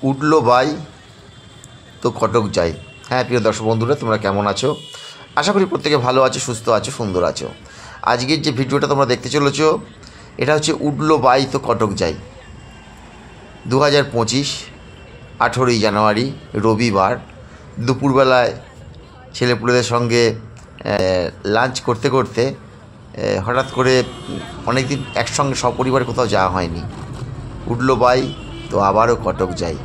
উঠলো বাই তো কটক যাই। হ্যাঁ প্রিয় দর্শক বন্ধুরা, তোমরা কেমন আছো? আশা করি প্রত্যেকে ভালো আছো, সুস্থ আছো, সুন্দর আছো। আজকের যে ভিডিওটা তোমরা দেখতে চলেছো এটা হচ্ছে উঠলো বাই তো কটক যাই। 2025 18ই জানুয়ারি রবিবার দুপুরবেলায় ছেলেপুলেদের সঙ্গে লাঞ্চ করতে করতে হঠাৎ করে অনেক দিন একসঙ্গে সপরিবারে কোথাও যাওয়া হয়নি। উঠলো বাই তো আবারও কটক যাই।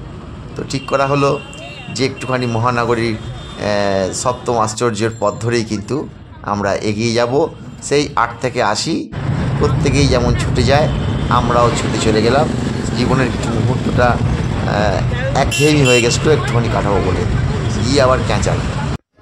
তো ঠিক করা হলো যে একটুখানি মহানগরীর সপ্তম আশ্চর্যের পথ ধরেই কিন্তু আমরা এগিয়ে যাব। সেই 8 থেকে 80 প্রত্যেকেই যেমন ছুটে যায় আমরাও ছুটে চলে গেলাম। জীবনের কিছু মুহূর্তটা একঘেয়েমি হয়ে গেছিলো, একটুখানি কাটাবো বলে গিয়ে আবার ক্যাঁচাল।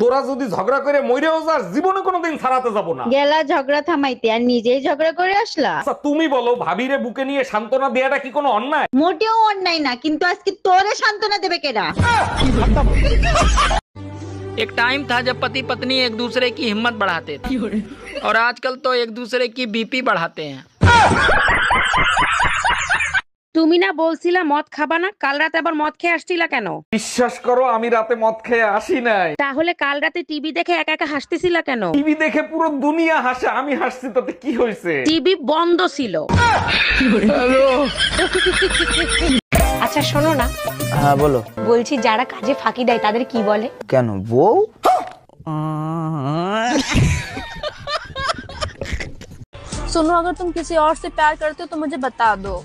তোরা যদি ঝগড়া করে মইরেও যাস জীবনে কোনোদিন ছাড়াতে যাব না। গেলা ঝগড়া থামাইতে আর নিজেই ঝগড়া করে আসলা। আচ্ছা তুমি বলো, ভাবিরে বুকে নিয়ে সান্ত্বনা দেয়াটা কি কোনো অন্যায়? মোটেও অন্যায় না, কিন্তু আজকে তোরে সান্ত্বনা দেবে কেডা? एक टाइम था जब पति पत्नी एक दूसरे की हिम्मत बढ़ाते थे और आजकल तो एक दूसरे की बीपी बढ़ाते हैं। তুমি না বলছিলা মদ খাবা না, কাল রাতে আবার মদ খেয়ে আসছিলা কেন? বিশ্বাস করো আমি রাতে মদ খেয়ে আসি নাই। তাহলে কাল রাতে টিভি দেখে একা একা হাসতেছিলা কেন? টিভি দেখে পুরো দুনিয়া হাসে, আমি হাসছি তাতে কি হয়েছে? টিভি বন্ধ ছিল। আচ্ছা শোনো না। হ্যাঁ বলো। বলছি যারা কাজে ফাঁকি দেয় তাদের কি বলে? কেন বউ? सुनो, अगर तुम किसी और से प्यार करते हो तो मुझे बता दो।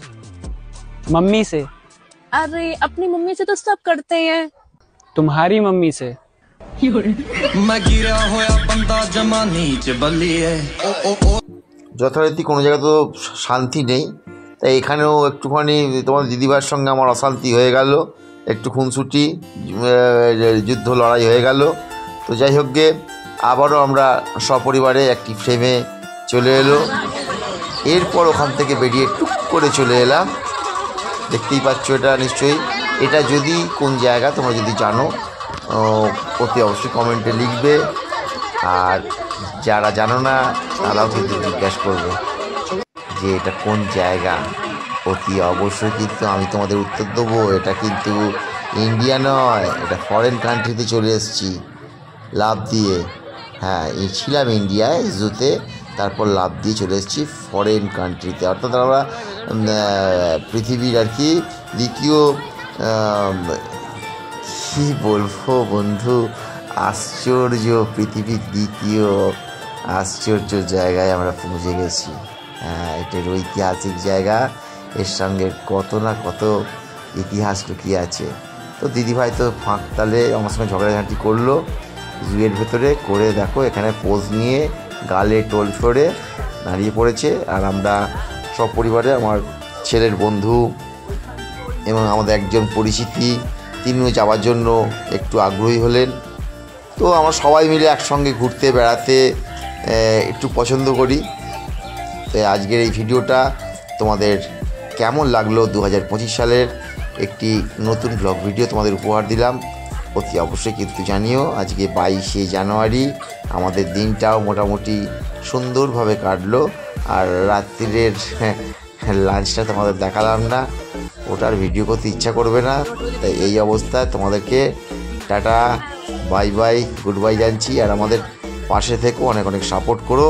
मम्मी से। अरे अपनी मम्मी से तो सब करते हैं। तुम्हारी मम्मी से। যথারীতি কোনো জায়গায় তো শান্তি নেই, তাই এখানেও একটুখানি তোমার দিদিভাইয়ের সঙ্গে আমার অশান্তি হয়ে গেল, একটু খুনসুটি যুদ্ধ লড়াই হয়ে গেল। তো যাই হোক গে, আবারও আমরা সপরিবারে একটি ফ্রেমে চলে এলো। এরপর ওখান থেকে বেরিয়ে টুক করে চলে এলাম। দেখতেই পাচ্ছ এটা নিশ্চয়ই। এটা যদি কোন জায়গা তোমরা যদি জানো অতি অবশ্যই কমেন্টে লিখবে, আর যারা জানো না তারাও কিন্তু জিজ্ঞাসা করবে যে এটা কোন জায়গা। অতি অবশ্যই কিন্তু আমি তোমাদের উত্তর দেবো। এটা কিন্তু ইন্ডিয়া নয়, এটা ফরেন কান্ট্রিতে চলে এসেছি লাভ দিয়ে। হ্যাঁ ছিলাম ইন্ডিয়ায় জুতে, তারপর লাভ দিয়ে চলে এসেছি ফরেন কান্ট্রিতে, অর্থাৎ আমরা পৃথিবীর আর কি দ্বিতীয় কী বলবো বন্ধু, আশ্চর্য পৃথিবীর দ্বিতীয় আশ্চর্য জায়গায় আমরা পৌঁছে গেছি। হ্যাঁ এটার ঐতিহাসিক জায়গা, এর সঙ্গে কত না কত ইতিহাস লুকিয়ে আছে। তো দিদিভাই তো ফাঁক তালে আমার সঙ্গে ঝগড়াঝাঁটি করলো জুয়ের ভেতরে করে, দেখো এখানে পোজ নিয়ে গালে টোল ছড়ে দাঁড়িয়ে পড়েছে। আর আমরা সব পরিবারে আমার ছেলের বন্ধু এবং আমাদের একজন পরিচিতি, তিনিও যাওয়ার জন্য একটু আগ্রহী হলেন। তো আমরা সবাই মিলে একসঙ্গে ঘুরতে বেড়াতে একটু পছন্দ করি। তো আজকের এই ভিডিওটা তোমাদের কেমন লাগলো? 2025 সালের একটি নতুন ব্লগ ভিডিও তোমাদের উপহার দিলাম। অতি অবশ্যই কিন্তু জানিও। আজকে 22শে জানুয়ারি, আমাদের দিনটাও মোটামুটি সুন্দরভাবে কাটলো। আর রাত্রিরের লাঞ্চটা তোমাদের দেখালাম না, ওটার ভিডিও করতে ইচ্ছা করবে না। তাই এই অবস্থায় তোমাদেরকে tata bye bye good bye জানছি। আর আমাদের পাশে থেকেও অনেক অনেক সাপোর্ট করো।